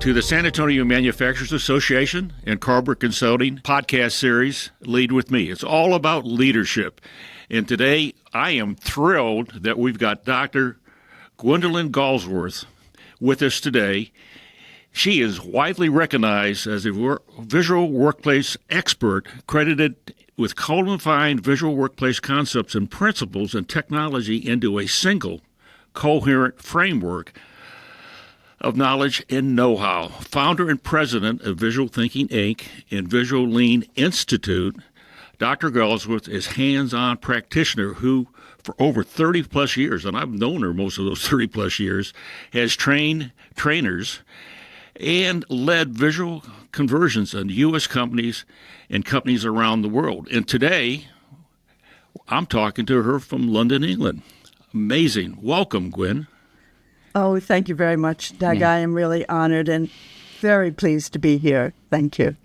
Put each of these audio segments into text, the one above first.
to the San Antonio Manufacturers Association and Carlberg Consulting podcast series, Lead With Me. It's all about leadership. And today, I am thrilled that we've got Dr. Gwendolyn Galsworth with us today. She is widely recognized as a visual workplace expert, credited with codifying visual workplace concepts and principles and technology into a single, coherent framework of knowledge and know-how. Founder and president of Visual Thinking, Inc. and Visual Lean Institute, Dr. Galsworth is hands-on practitioner who, for over 30-plus years, and I've known her most of those 30-plus years, has trained trainers and led visual conversions in U.S. companies and companies around the world. And today, I'm talking to her from London, England. Amazing. Welcome, Gwen. Oh, thank you very much, Doug. I am really honored and very pleased to be here. Thank you.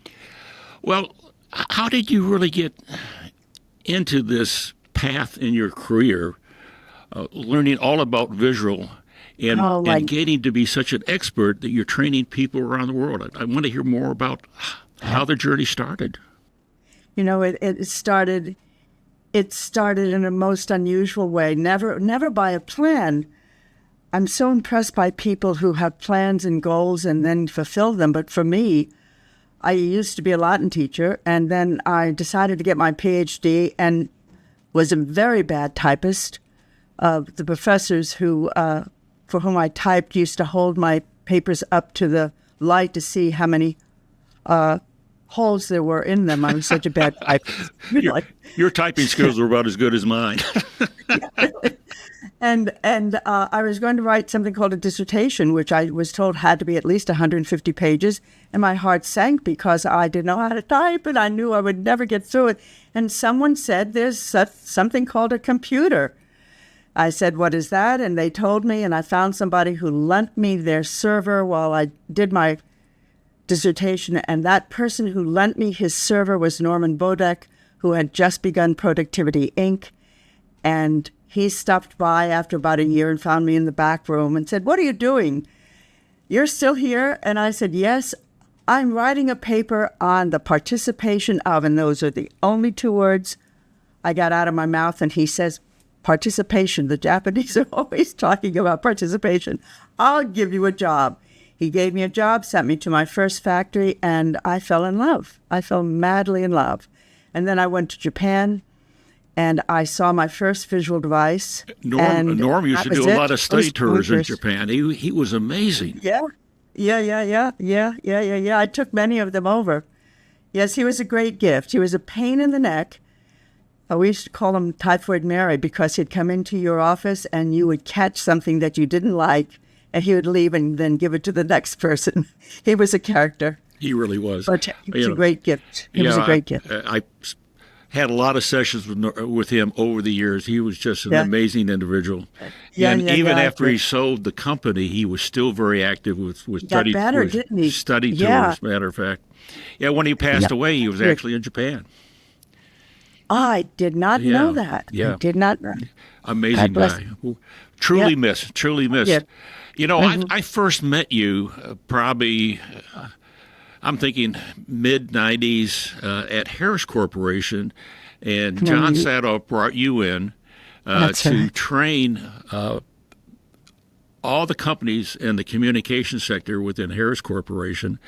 Well, how did you really get into this path in your career, learning all about visual and getting to be such an expert that you're training people around the world? I want to hear more about how the journey started. You know, it started in a most unusual way, never by a plan. I'm so impressed by people who have plans and goals and then fulfill them. But for me, I used to be a Latin teacher, and then I decided to get my Ph.D. and was a very bad typist. The professors who, for whom I typed, used to hold my papers up to the light to see how many holes there were in them. I was such a bad typist. Your typing skills were about as good as mine. And I was going to write something called a dissertation, which I was told had to be at least 150 pages. And my heart sank because I didn't know how to type and I knew I would never get through it. And someone said, there's something called a computer. I said, what is that? And they told me, and I found somebody who lent me their server while I did my dissertation. And that person who lent me his server was Norman Bodek, who had just begun Productivity, Inc. And he stopped by after about a year and found me in the back room and said, what are you doing? You're still here? And I said, yes, I'm writing a paper on the participation of, and those are the only two words I got out of my mouth. And he says, participation. The Japanese are always talking about participation. I'll give you a job. He gave me a job, sent me to my first factory, and I fell in love. I fell madly in love. And then I went to Japan, and I saw my first visual device. Norm used to do a lot of study tours in Japan. He was amazing. Yeah. I took many of them over. Yes, he was a great gift. He was a pain in the neck. We used to call him Typhoid Mary because he'd come into your office and you would catch something that you didn't like, and he would leave and then give it to the next person. He was a character. He really was. But he was a great gift. He was a great gift. I had a lot of sessions with him over the years. He was just an amazing individual. Even after he sold the company, he was still very active with study tours, matter of fact. Yeah, when he passed away, he was actually in Japan. I did not know that. Yeah. I did not know. Amazing guy. Truly missed. Yeah. You know, I first met you probably, I'm thinking mid-'90s at Harris Corporation, and John Sadoff brought you in to train all the companies in the communication sector within Harris Corporation.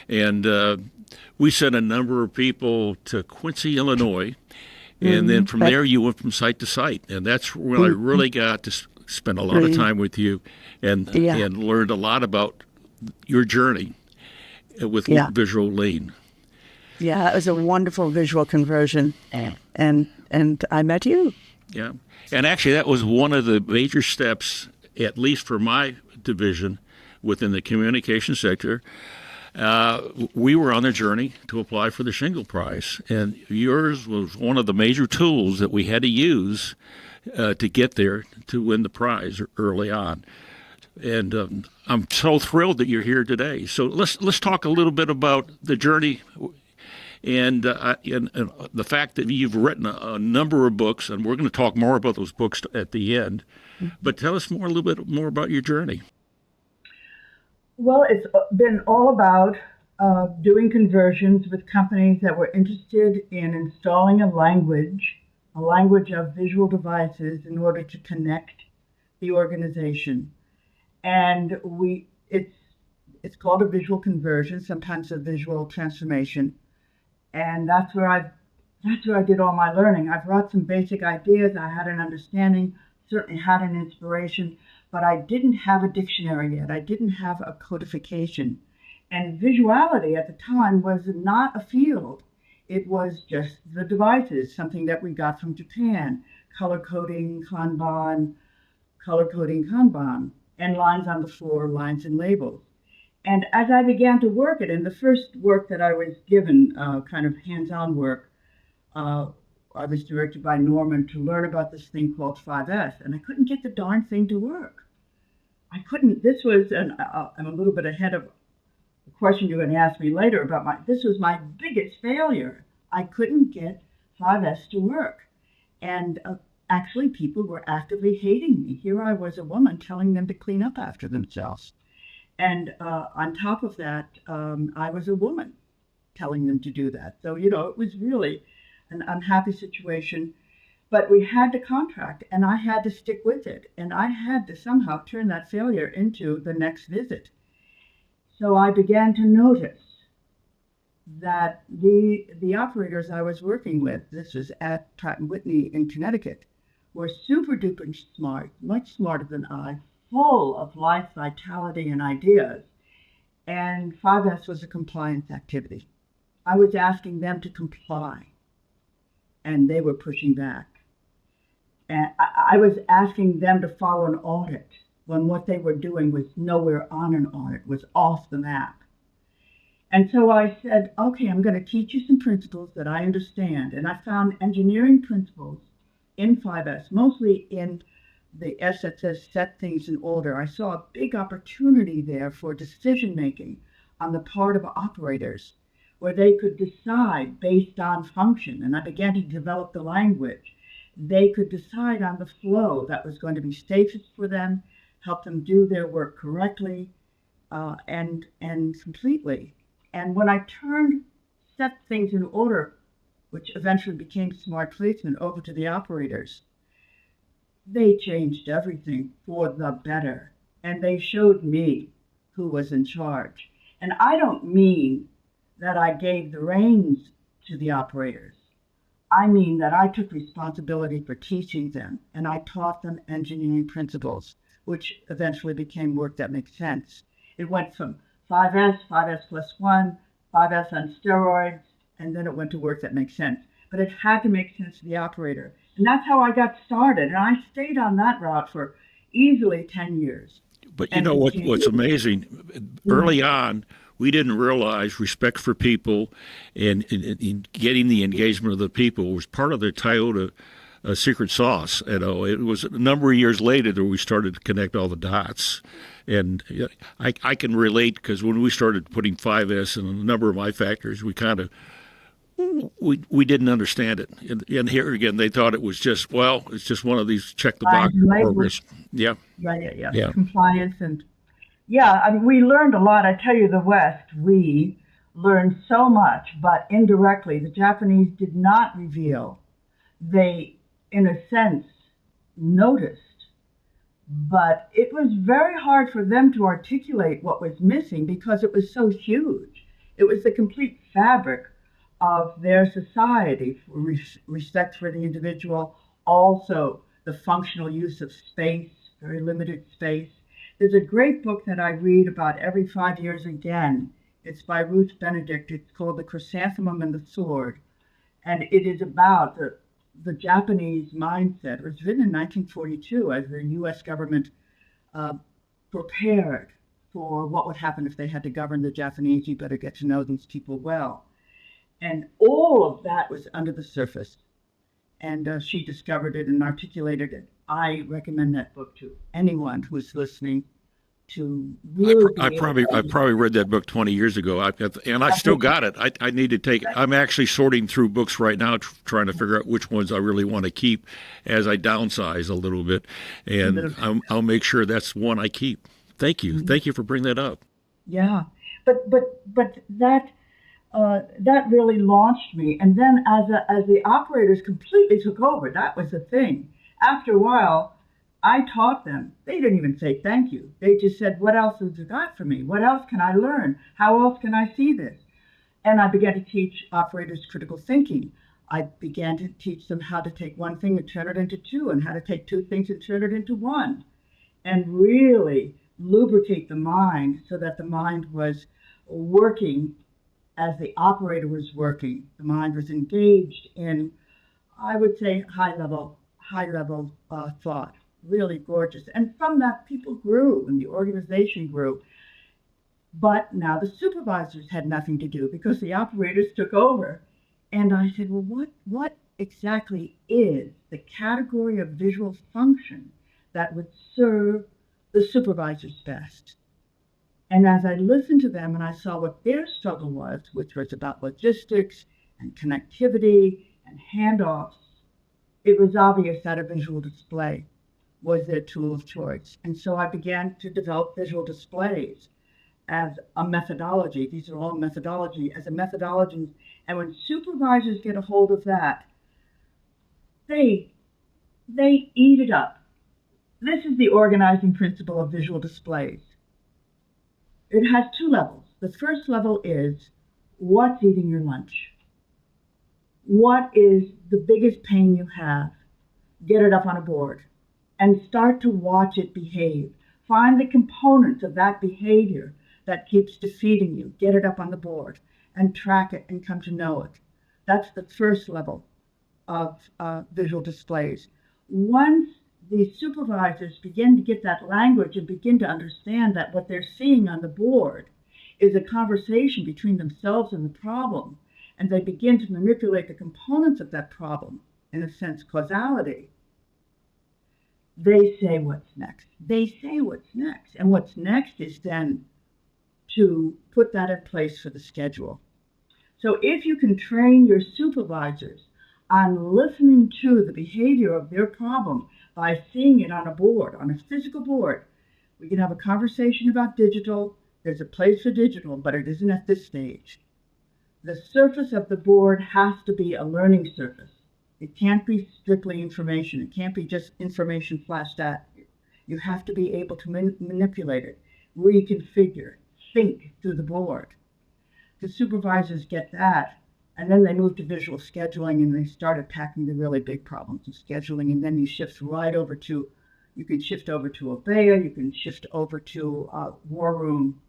And we sent a number of people to Quincy, Illinois, and then from there you went from site to site. And that's when I really got to spend a lot of time with you and learned a lot about your journey with Visual Lean. Yeah, it was a wonderful visual conversion, and I met you. Yeah, and actually that was one of the major steps, at least for my division within the communication sector. We were on a journey to apply for the Shingo Prize, and yours was one of the major tools that we had to use to get there to win the prize early on. And I'm so thrilled that you're here today. So let's talk a little bit about the journey and the fact that you've written a number of books, and we're going to talk more about those books at the end. But tell us a little bit more about your journey. Well, it's been all about doing conversions with companies that were interested in installing a language of visual devices in order to connect the organization. And it's called a visual conversion, sometimes a visual transformation. And that's where I did all my learning. I brought some basic ideas. I had an understanding, certainly had an inspiration, but I didn't have a dictionary yet. I didn't have a codification. And visuality at the time was not a field. It was just the devices, something that we got from Japan, color coding, Kanban, and lines on the floor, lines and labels. And as I began to work it, and the first work that I was given, kind of hands-on work, I was directed by Norman to learn about this thing called 5S, and I couldn't get the darn thing to work. I couldn't. This was, I'm a little bit ahead of the question you're going to ask me later about this was my biggest failure. I couldn't get 5S to work. And actually, people were actively hating me. Here I was, a woman, telling them to clean up after themselves. And on top of that, I was a woman telling them to do that. So, it was really an unhappy situation. But we had to contract, and I had to stick with it. And I had to somehow turn that failure into the next visit. So I began to notice that the operators I was working with, this was at Pratt & Whitney in Connecticut, were super duper smart, much smarter than I, full of life, vitality, and ideas. And 5S was a compliance activity. I was asking them to comply, and they were pushing back. And I was asking them to follow an audit when what they were doing was nowhere on an audit, was off the map. And so I said, okay, I'm going to teach you some principles that I understand. And I found engineering principles in 5S, mostly in the S that says set things in order. I saw a big opportunity there for decision making on the part of operators, where they could decide based on function. And I began to develop the language. They could decide on the flow that was going to be safest for them, help them do their work correctly and completely. And when I turned set things in order, which eventually became smart placement, over to the operators, they changed everything for the better. And they showed me who was in charge. And I don't mean that I gave the reins to the operators. I mean that I took responsibility for teaching them, and I taught them engineering principles, which eventually became work that makes sense. It went from 5S, 5S plus 1, 5S on steroids, and then it went to work that makes sense. But it had to make sense to the operator. And that's how I got started. And I stayed on that route for easily 10 years. But you know what's amazing? Early on, we didn't realize respect for people and getting the engagement of the people was part of the Toyota secret sauce. It was a number of years later that we started to connect all the dots. And I can relate because when we started putting 5S in a number of my factories, we kind of we didn't understand it. And here again, they thought it was just, it's just one of these check the box programs. Yeah. Yeah. Compliance and we learned a lot. I tell you, the West, we learned so much, but indirectly, the Japanese did not reveal. They, in a sense, noticed, but it was very hard for them to articulate what was missing because it was so huge. It was the complete fabric of their society, respect for the individual, also the functional use of space, very limited space. There's a great book that I read about every 5 years again. It's by Ruth Benedict. It's called The Chrysanthemum and the Sword. And it is about the Japanese mindset. It was written in 1942 as the U.S. government prepared for what would happen if they had to govern the Japanese. You better get to know these people well. And all of that was under the surface. And she discovered it and articulated it. I recommend that book to anyone who's listening to really. I probably read that book 20 years ago, and I still got it. I need to take it. I'm actually sorting through books right now, trying to figure out which ones I really want to keep as I downsize a little bit, and I'll make sure that's one I keep. Thank you. Mm-hmm. Thank you for bringing that up. Yeah, but that really launched me. And then as the operators completely took over, that was the thing. After a while, I taught them. They didn't even say thank you. They just said, "What else have you got for me? What else can I learn? How else can I see this?" And I began to teach operators critical thinking. I began to teach them how to take one thing and turn it into two, and how to take two things and turn it into one, and really lubricate the mind so that the mind was working as the operator was working. The mind was engaged in, I would say, high level thought. Really gorgeous. And from that, people grew and the organization grew. But now the supervisors had nothing to do because the operators took over. And I said, well, what exactly is the category of visual function that would serve the supervisors best? And as I listened to them and I saw what their struggle was, which was about logistics and connectivity and handoffs, it was obvious that a visual display was their tool of choice. And so I began to develop visual displays as a methodology. These are all methodology, as a methodology. And when supervisors get a hold of that, they eat it up. This is the organizing principle of visual displays. It has two levels. The first level is, what's eating your lunch? What is the biggest pain you have? Get it up on a board and start to watch it behave. Find the components of that behavior that keeps defeating you. Get it up on the board and track it and come to know it. That's the first level of visual displays. Once the supervisors begin to get that language and begin to understand that what they're seeing on the board is a conversation between themselves and the problem, and they begin to manipulate the components of that problem, in a sense, causality, they say what's next. They say what's next. And what's next is then to put that in place for the schedule. So if you can train your supervisors on listening to the behavior of their problem by seeing it on a board, on a physical board, we can have a conversation about digital. There's a place for digital, but it isn't at this stage. The surface of the board has to be a learning surface. It can't be strictly information. It can't be just information flashed at you. You have to be able to manipulate it, reconfigure, think through the board. The supervisors get that, and then they move to visual scheduling, and they start attacking the really big problems of scheduling, and then you shift right over to, you can shift over to Obeya, you can shift over to War Room,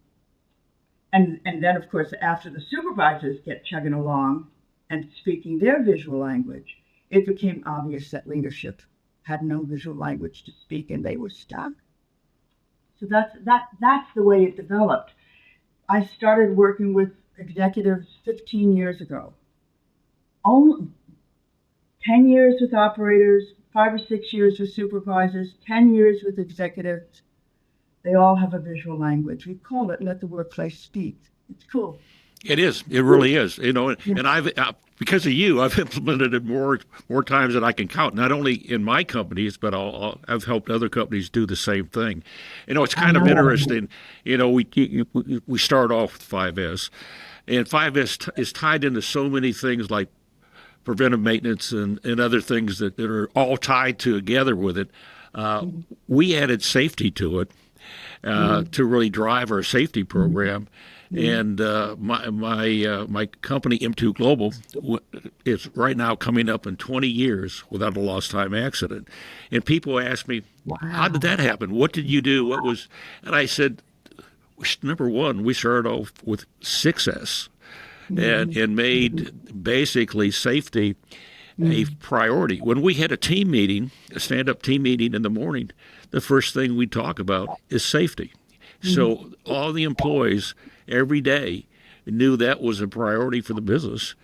and then, of course, after the supervisors get chugging along and speaking their visual language, it became obvious that leadership had no visual language to speak, and they were stuck. So that's the way it developed. I started working with executives 15 years ago. 10 years with operators, 5 or 6 years with supervisors, 10 years with executives. They all have a visual language. We call it "let the workplace speak." It's cool. It is. It really is. You know, and I've because of you, I've implemented it more times than I can count. Not only in my companies, but I've helped other companies do the same thing. You know, it's kind of interesting. You know, we start off with 5S, and 5S is tied into so many things like preventive maintenance and other things that are all tied together with it. We added safety to it to really drive our safety program. And my company, M2 Global, is right now coming up in 20 years without a lost time accident. And people ask me, wow, how did that happen? What did you do? What was? And I said, number one, we started off with 6S and made basically safety a priority. When we had a team meeting, a stand-up team meeting in the morning, the first thing we talk about is safety. So all the employees every day knew that was a priority for the business.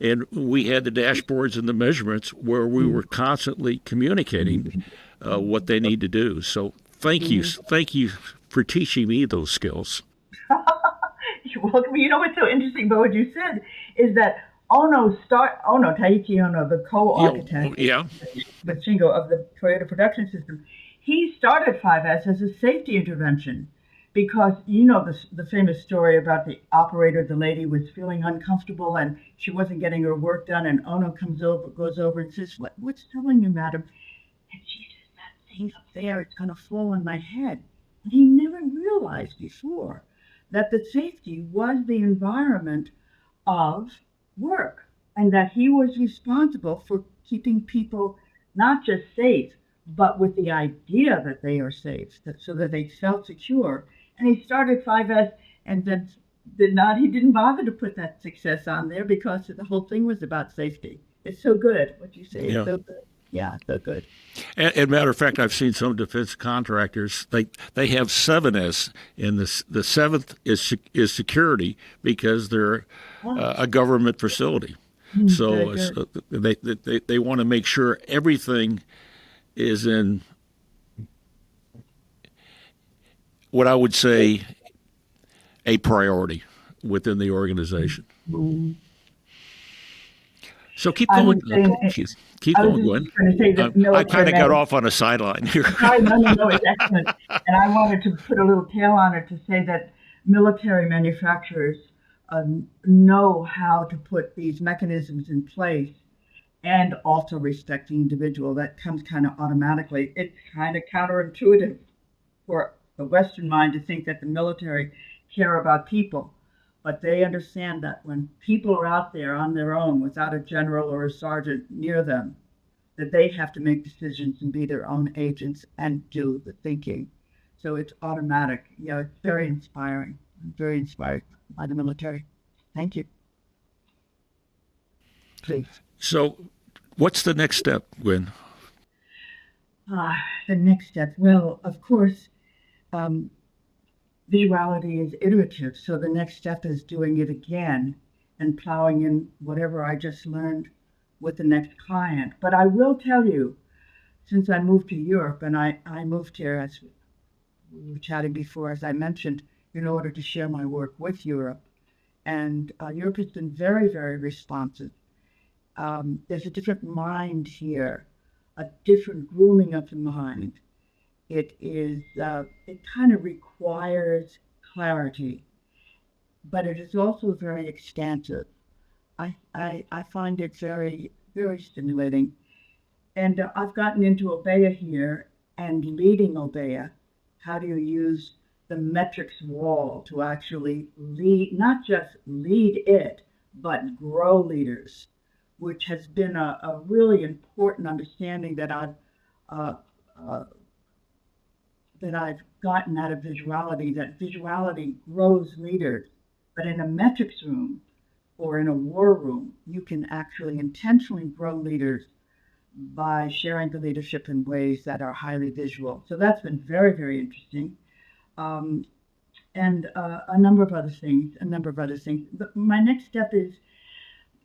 And we had the dashboards and the measurements where we were constantly communicating what they need to do. So thank you for teaching me those skills. You're welcome. You know what's so interesting about what you said is that Taiichi Ono, the co-architect with Shingo of the Toyota production system, he started 5S as a safety intervention because you know the famous story about the operator. The lady was feeling uncomfortable and she wasn't getting her work done, and Ono goes over and says, "What's troubling you, madam?" And she says, "That thing up there, it's going to fall on my head." And he never realized before that the safety was the environment of work, and that he was responsible for keeping people not just safe, but with the idea that they are safe, so that they felt secure. And he started 5S, and then he didn't bother to put that success on there because the whole thing was about safety. It's so good what you say. Yeah. It's so good. Yeah, so good. And matter of fact, I've seen some defense contractors. They have 7S, and the seventh is security because they're a government facility. So they want to make sure everything is in what I would say a priority within the organization. Mm-hmm. So keep going. Keep going, Gwen. I kind of got off on a sideline here. No, it's excellent. And I wanted to put a little tail on it to say that military manufacturers know how to put these mechanisms in place and also respect the individual. That comes kind of automatically. It's kind of counterintuitive for the Western mind to think that the military care about people. But they understand that when people are out there on their own without a general or a sergeant near them, that they have to make decisions and be their own agents and do the thinking. So it's automatic. It's very inspiring. I'm very inspired by the military. Thank you. Please. So what's the next step, Gwen? The next step. Well, of course, visuality is iterative, so the next step is doing it again and plowing in whatever I just learned with the next client. But I will tell you, since I moved to Europe, and I moved here, as we were chatting before, as I mentioned, in order to share my work with Europe. And Europe has been very, very responsive. There's a different mind here, a different grooming of the mind. It kind of requires clarity, but it is also very expansive. I find it very, very stimulating. And I've gotten into Obeya here and leading Obeya. How do you use the metrics wall to actually lead, not just lead it, but grow leaders, which has been a really important understanding that I've gotten out of visuality, that visuality grows leaders. But in a metrics room or in a war room, you can actually intentionally grow leaders by sharing the leadership in ways that are highly visual. So that's been very, very interesting. And a number of other things. But my next step is,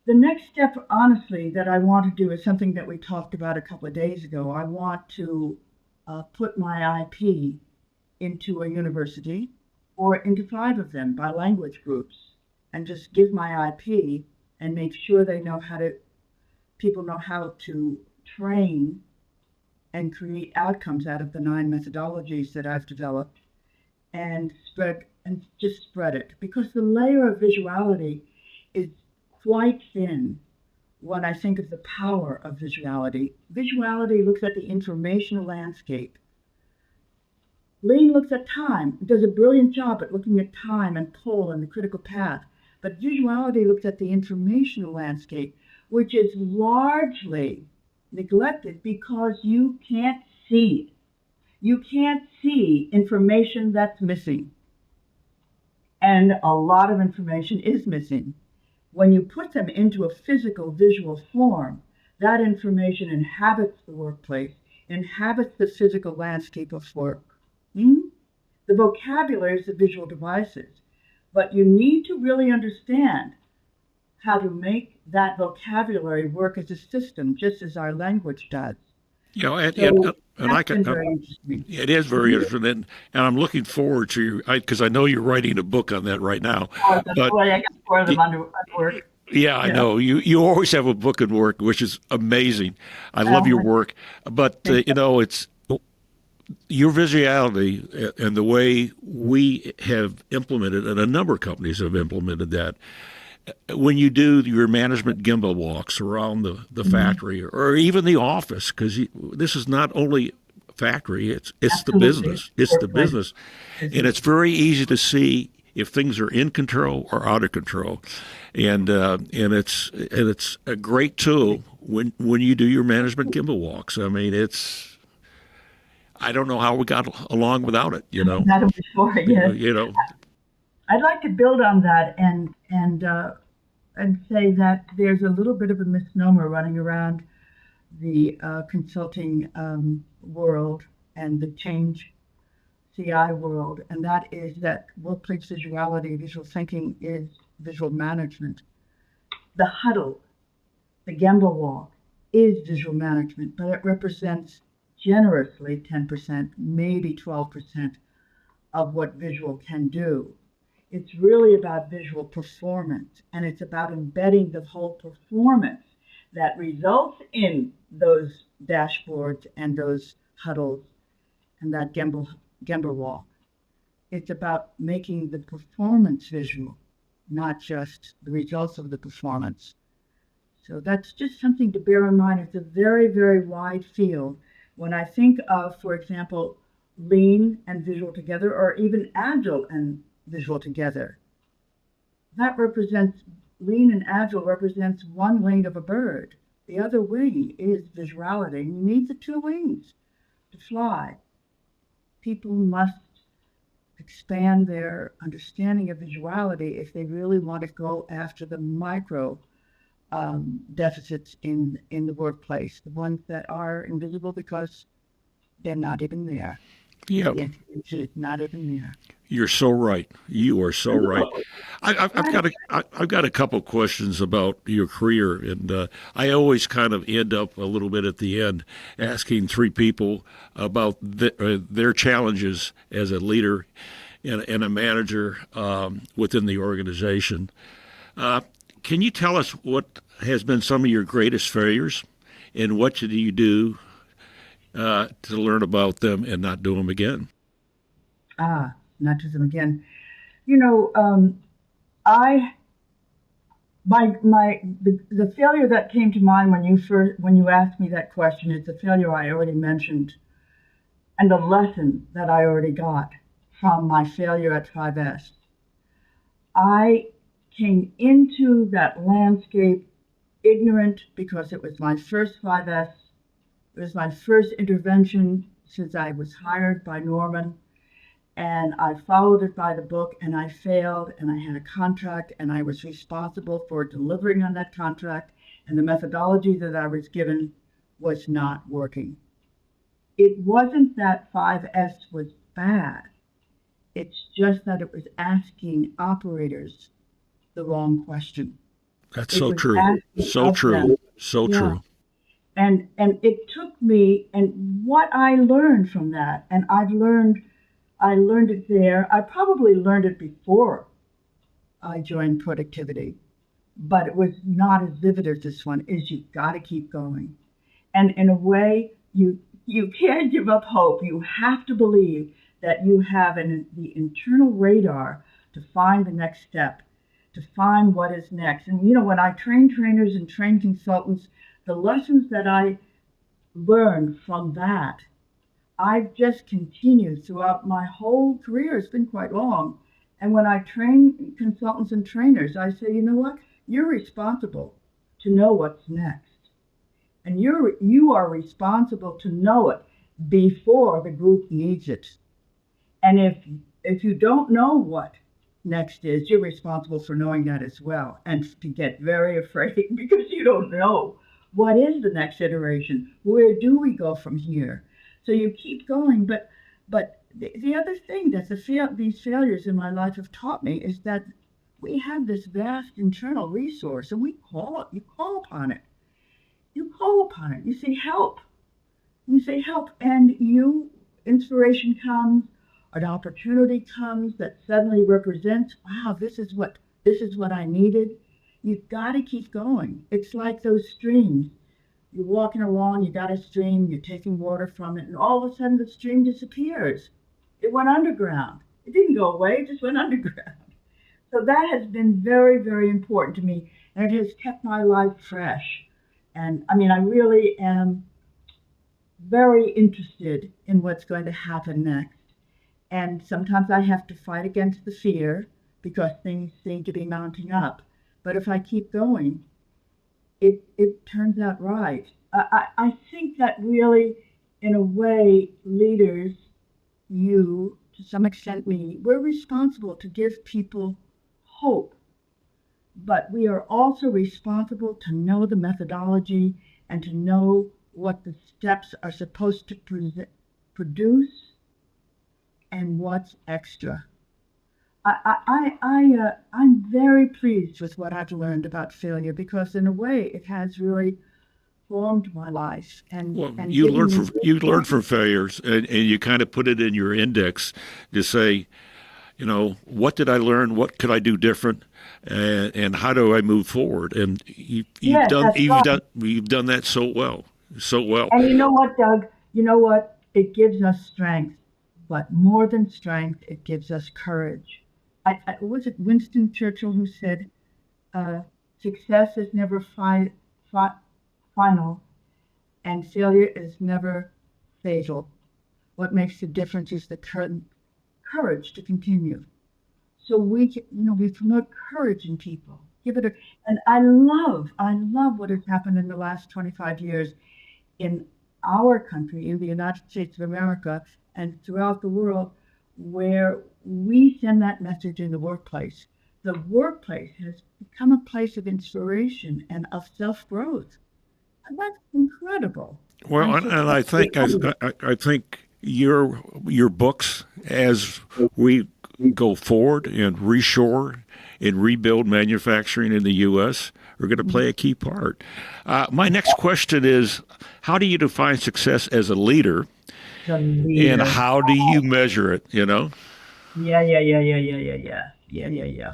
the next step, honestly, that I want to do is something that we talked about a couple of days ago. I want to put my IP into a university or into 5 of them by language groups, and just give my IP and make sure people know how to train and create outcomes out of the 9 methodologies that I've developed, and just spread it, because the layer of visuality is quite thin. When I think of the power of visuality looks at the informational landscape. Lean looks at time, does a brilliant job at looking at time and pull and the critical path. But visuality looks at the informational landscape, which is largely neglected because you can't see. You can't see information that's missing. And a lot of information is missing. When you put them into a physical visual form, that information inhabits the workplace, inhabits the physical landscape of work. The vocabulary is the visual devices, but you need to really understand how to make that vocabulary work as a system, just as our language does. And I can. It is very interesting, and I'm looking forward to because I know you're writing a book on that right now. That's why I got 4 of them under work. Yeah, I know. You always have a book in work, which is amazing. I love your work, but it's your visuality and the way we have implemented, and a number of companies have implemented that, when you do your management gimbal walks around the factory or even the office, because this is not only factory, it's the Absolutely. business. It's the business. And it's very easy to see if things are in control or out of control. And it's a great tool when you do your management gimbal walks. I mean, I don't know how we got along without it, you know. That before, yes. You know, I'd like to build on that and say that there's a little bit of a misnomer running around the consulting world and the change CI world, and that is that workplace visuality, visual thinking is visual management. The huddle, the gimbal walk is visual management, but it represents generously 10%, maybe 12% of what visual can do. It's really about visual performance, and it's about embedding the whole performance that results in those dashboards and those huddles and that gimbal walk. It's about making the performance visual, not just the results of the performance. So that's just something to bear in mind. It's a very, very wide field. When I think of, for example, lean and visual together, or even agile and visual together, that represents, lean and agile represents one wing of a bird. The other wing is visuality. You need the two wings to fly. People must expand their understanding of visuality if they really want to go after the micro deficits in the workplace, the ones that are invisible because they're not even there. yeah, It's not even there. you're so right. You are so right. I've got a couple questions about your career, and I always kind of end up a little bit at the end asking three people about their challenges as a leader and a manager within the organization. Can you tell us what has been some of your greatest failures, and what do you do to learn about them and not do them again? Not to them again. You know, the failure that came to mind when you asked me that question is the failure I already mentioned, and the lesson that I already got from my failure at 5S. I came into that landscape ignorant because it was my first 5S. It was my first intervention since I was hired by Norman, and I followed it by the book, and I failed, and I had a contract, and I was responsible for delivering on that contract, and the methodology that I was given was not working. It wasn't that 5S was bad. It's just that it was asking operators the wrong question. That's It so was true. asking So of true. them. So Yeah. true. And it took me, and what I learned from that, and I learned it there. I probably learned it before I joined productivity, but it was not as vivid as this one, is you've got to keep going. And in a way, you can't give up hope. You have to believe that you have the internal radar to find the next step, to find what is next. And you know, when I train trainers and train consultants, the lessons that I learned from that, I've just continued throughout my whole career. It's been quite long. And when I train consultants and trainers, I say, you know what? You're responsible to know what's next. And you are responsible to know it before the group needs it. And if you don't know what next is, you're responsible for knowing that as well, and to get very afraid because you don't know what is the next iteration. Where do we go from here? So you keep going, but the other thing that these failures in my life have taught me is that we have this vast internal resource, and you call upon it. You call upon it. You say help. You say help, and inspiration comes, an opportunity comes that suddenly represents, wow, this is what I needed. You've got to keep going. It's like those streams. You're walking along, you got a stream, you're taking water from it, and all of a sudden the stream disappears. It went underground. It didn't go away, it just went underground. So that has been very, very important to me, and it has kept my life fresh. And I mean, I really am very interested in what's going to happen next. And sometimes I have to fight against the fear because things seem to be mounting up. But if I keep going, it turns out right. I think that really, in a way, leaders, you, to some extent me, we're responsible to give people hope. But we are also responsible to know the methodology and to know what the steps are supposed to produce and what's extra. I'm very pleased with what I've learned about failure because, in a way, it has really formed my life. And You learn from failures, and you kind of put it in your index to say, what did I learn? What could I do different? And how do I move forward? And you've done that so well, so well. And you know what, Doug? You know what? It gives us strength, but more than strength, it gives us courage. Was it Winston Churchill who said, "Success is never final, and failure is never fatal. What makes the difference is the courage to continue." So we promote courage in people. And I love what has happened in the last 25 years in our country, in the United States of America, and throughout the world, where we send that message in the workplace. The workplace has become a place of inspiration and of self-growth. And that's incredible. Well, I think your books, as we go forward and reshore and rebuild manufacturing in the U.S., are going to play a key part. My next question is, how do you define success as a leader? And how do you measure it, Yeah.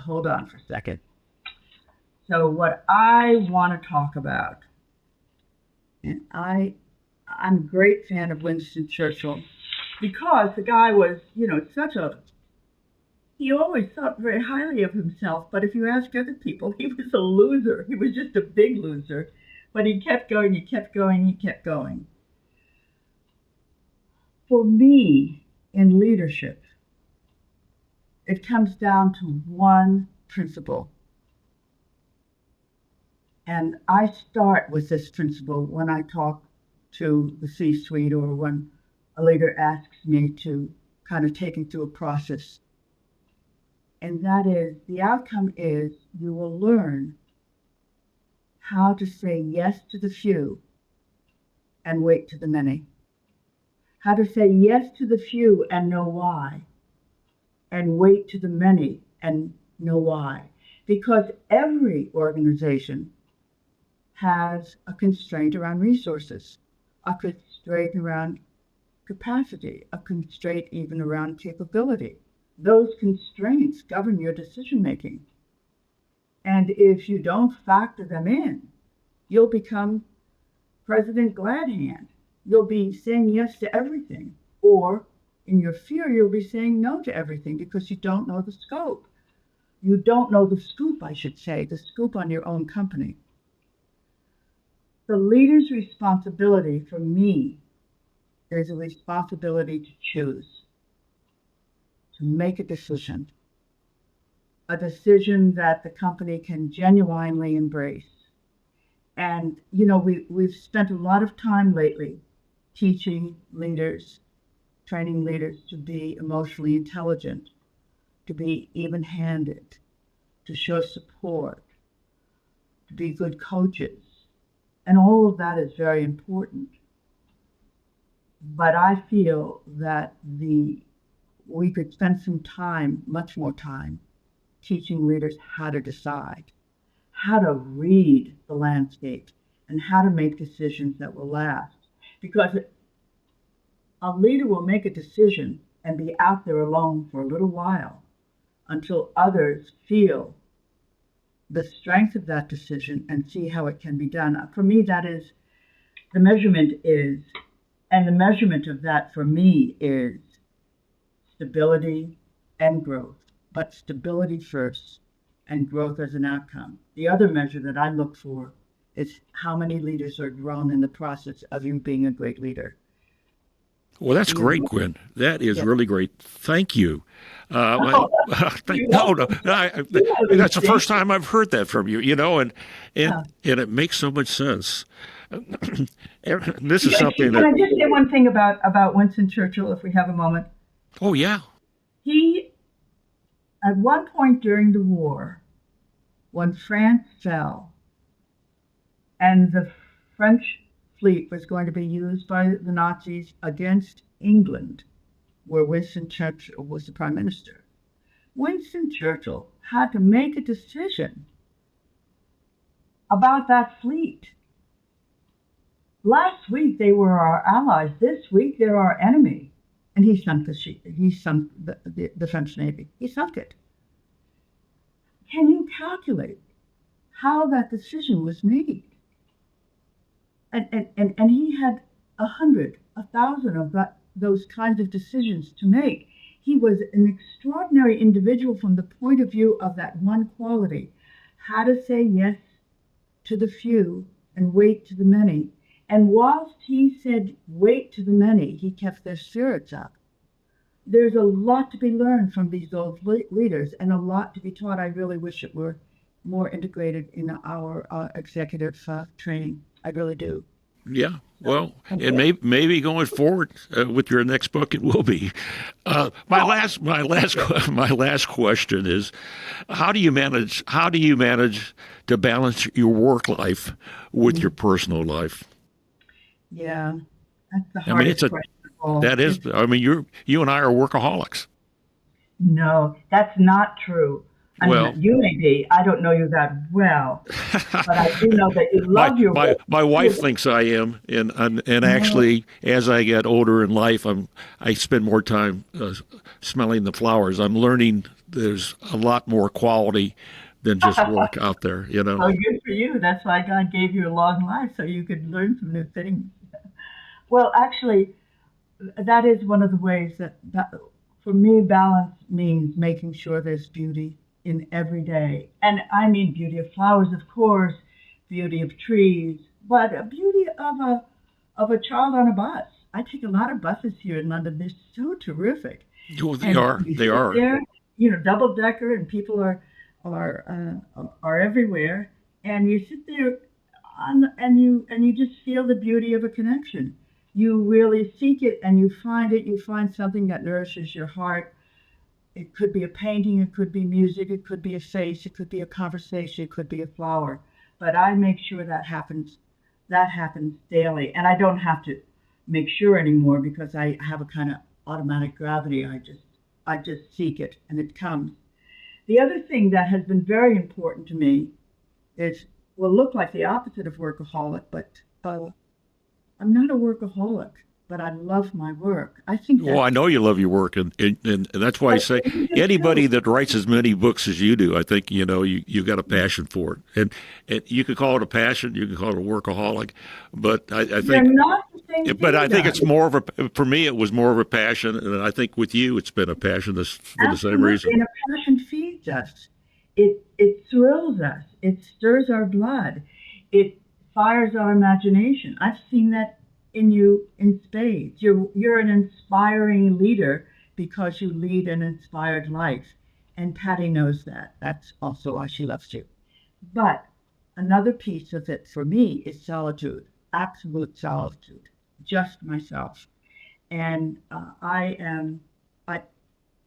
Hold on for a second. So what I want to talk about, and I'm a great fan of Winston Churchill because the guy was, he always thought very highly of himself, but if you ask other people, he was a loser. He was just a big loser. But he kept going, he kept going, he kept going. For me, in leadership, it comes down to one principle. And I start with this principle when I talk to the C-suite or when a leader asks me to kind of take him through a process. And that is, the outcome is you will learn how to say yes to the few and wait to the many. How to say yes to the few and know why, and wait to the many and know why. Because every organization has a constraint around resources, a constraint around capacity, a constraint even around capability. Those constraints govern your decision making. And if you don't factor them in, you'll become President Gladhand. You'll be saying yes to everything. Or in your fear, you'll be saying no to everything because you don't know the scope. You don't know the scoop, I should say, the scoop on your own company. The leader's responsibility for me is a responsibility to choose, to make a decision that the company can genuinely embrace. And, we've spent a lot of time lately teaching leaders, training leaders to be emotionally intelligent, to be even-handed, to show support, to be good coaches. And all of that is very important. But I feel that we could spend some time, much more time, teaching leaders how to decide, how to read the landscape, and how to make decisions that will last. Because a leader will make a decision and be out there alone for a little while until others feel the strength of that decision and see how it can be done. For me, that is The measurement is, and the measurement of that for me is stability and growth, but stability first and growth as an outcome. The other measure that I look for is how many leaders are grown in the process of you being a great leader. Well, that's great, Gwen. That is really great. Thank you. No, that's the first time I've heard that from you. And it makes so much sense. This is something Can I that. just say one thing about Winston Churchill, if we have a moment? Oh yeah. He, at one point during the war, when France fell, and the French fleet was going to be used by the Nazis against England, where Winston Churchill was the prime minister. Winston Churchill had to make a decision about that fleet. Last week they were our allies. This week they're our enemy. And he sunk the French Navy. He sunk it. Can you calculate how that decision was made? And he had 100, 1,000 of those kinds of decisions to make. He was an extraordinary individual from the point of view of that one quality, how to say yes to the few and wait to the many. And whilst he said wait to the many, he kept their spirits up. There's a lot to be learned from these old leaders and a lot to be taught. I really wish it were more integrated in our executive training. I really do. Yeah, well, and maybe going forward with your next book, it will be. My last question is, how do you manage to balance your work life with your personal life? Yeah, that's the hardest question of all. That is. I mean, you and I are workaholics. No, that's not true. You may be. I don't know you that well, but I do know that you love your work. My wife thinks I am, and actually, as I get older in life, I spend more time smelling the flowers. I'm learning there's a lot more quality than just work out there. Oh, good for you. That's why God gave you a long life, so you could learn some new things. Well, actually, that is one of the ways that for me, balance means making sure there's beauty in every day. And I mean beauty of flowers, of course, beauty of trees, but a beauty of a child on a bus. I take a lot of buses here in London. They're so terrific. Oh, they are. They are. There, double decker, and people are everywhere. And you sit there, and you just feel the beauty of a connection. You really seek it, and you find it. You find something that nourishes your heart. It could be a painting, it could be music, it could be a face, it could be a conversation, it could be a flower. But I make sure that happens daily. And I don't have to make sure anymore because I have a kind of automatic gravity. I just seek it and it comes. The other thing that has been very important to me will look like the opposite of workaholic, but I'm not a workaholic. But I love my work. I think. Well, I know you love your work, and that's why I say anybody that writes as many books as you do, I think you got a passion for it, and you could call it a passion, you can call it a workaholic, but I think they're not the same thing. But I think it's more of for me, it was more of a passion, and I think with you, it's been a passion for the same reason. And a passion feeds us. It thrills us. It stirs our blood. It fires our imagination. I've seen that in you in spades. You're an inspiring leader because you lead an inspired life. And Patty knows that. That's also why she loves you. But another piece of it for me is solitude, absolute solitude, just myself. And I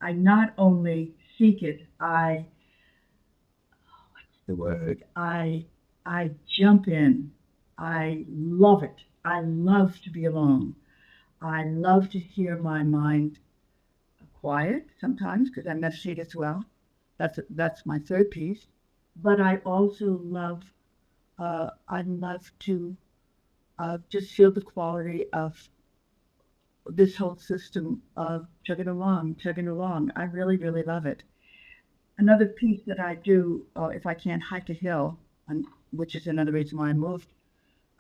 not only seek it, I jump in. I love it. I love to be alone. I love to hear my mind quiet sometimes because I meditate as well. That's my third piece. But I also love to just feel the quality of this whole system of chugging along. I really, really love it. Another piece that I do, if I can't hike a hill, which is another reason why I moved,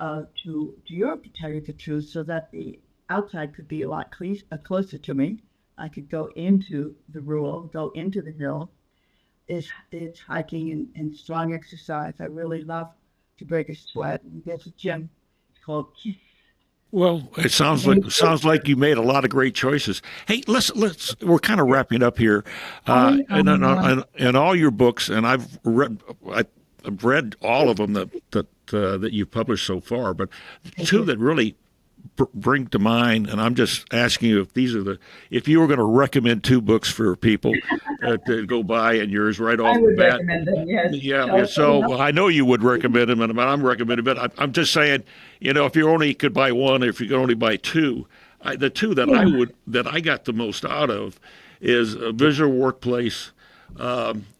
to Europe, to tell you the truth, so that the outside could be a lot closer to me. I could go into the rural, go into the hill. It's hiking and strong exercise. I really love to break a sweat. And there's a gym. It's called Kiss. Well, it sounds like you made a lot of great choices. Hey, let's we're kind of wrapping up here, and all your books, and I've read all of them that you've published so far, but two that really bring to mind, and I'm just asking you if you were going to recommend two books for people to go buy, and yours right off the bat. I would recommend them. Yes. Yeah. So I know you would recommend them, and I'm recommending. But I'm just saying, if you only could buy one, if you could only buy two, the two that I got the most out of is a Visual Workplace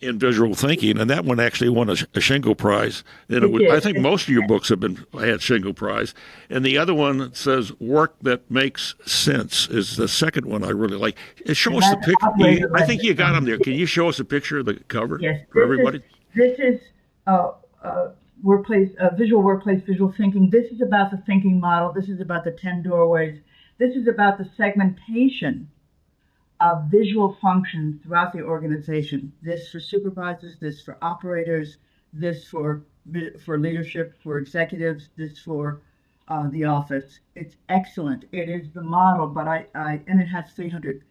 in Visual Thinking, and that one actually won a Shingo Prize. And I think most of your books had Shingo Prize. And the other one says Work That Makes Sense is the second one I really like. Show us the picture. I think you got them there. Can you show us a picture of the cover for everybody? This is Visual Workplace, Visual Thinking. This is about the thinking model. This is about the 10 doorways. This is about the segmentation of visual functions throughout the organization. This for supervisors, this for operators, this for leadership, for executives, this for the office. It's excellent. It is the model, but and it has 300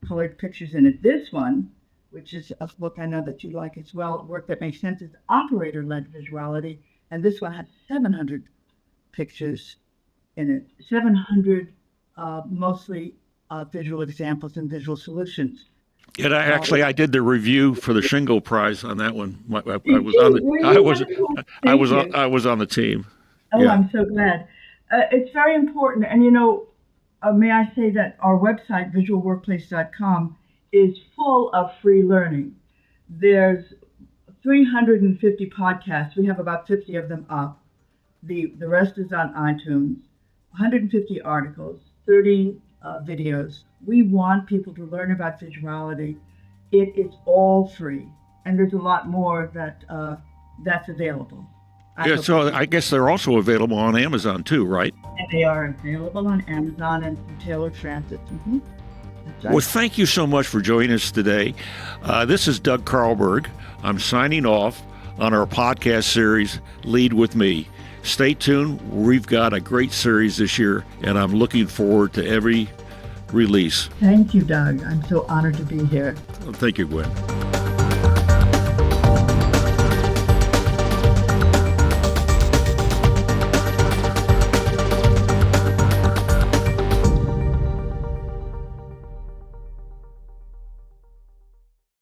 colored pictures in it. This one, which is a book I know that you like as well, Work That Makes Sense, is operator-led visuality, and this one has 700 pictures in it. 700 mostly visual examples and visual solutions. And I did the review for the Shingo Prize on that one. I was on the team. Oh, yeah. I'm so glad. It's very important, and may I say that our website, visualworkplace.com, is full of free learning. There's 350 podcasts. We have about 50 of them up. The rest is on iTunes. 150 articles, 30 videos. We want people to learn about visuality. It is all free, and there's a lot more that's available. So I guess they're also available on Amazon too, right? And they are available on Amazon and from Taylor Transit. Mm-hmm. Right. Well, thank you so much for joining us today. This is Doug Carlberg. I'm signing off on our podcast series, Lead With Me. Stay tuned. We've got a great series this year, and I'm looking forward to every release. Thank you, Doug. I'm so honored to be here. Thank you, Gwen.